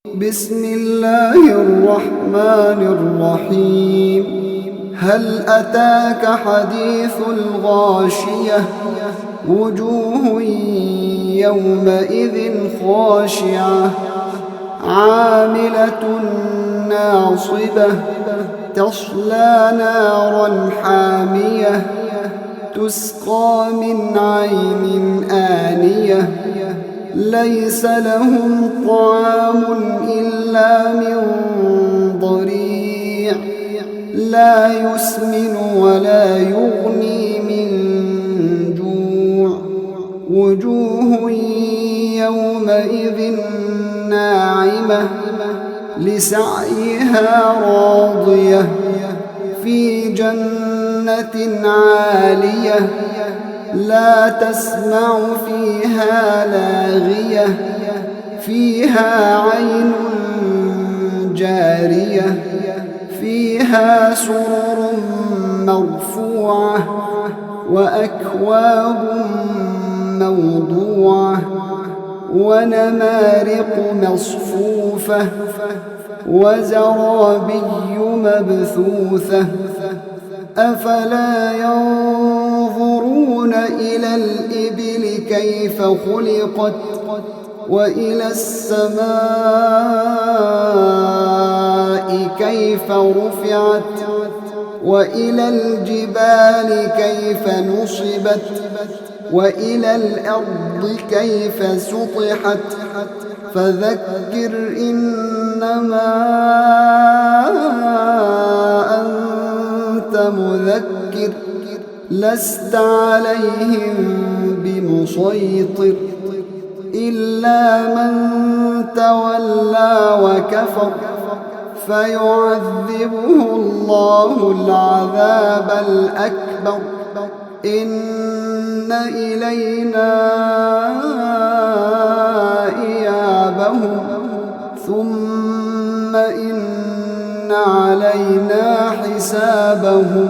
بسم الله الرحمن الرحيم. هل أتاك حديث الغاشية؟ وجوه يومئذ خاشعة عاملة ناصبة تصلى نارا حامية تسقى من عين آنية ليس لهم طعام إلا من ضريع لا يسمن ولا يغني من جوع. وجوه يومئذ ناعمة لسعيها راضية في جنة عالية لا تسمع فيها لاغية فيها عين جارية فيها سرر مرفوعة وأكواب موضوعة ونمارق مصفوفة وزرابي مبثوثة أفلا ينظرون إلى الإبل كيف خلقت وإلى السماء كيف رفعت وإلى الجبال كيف نصبت وإلى الأرض كيف سطحت فذكر إنما أنت مذكر لست عليهم بمسيطر إلا من تولى وكفر فيعذبه الله العذاب الأكبر إن إلينا إيابهم ثم إن علينا حسابهم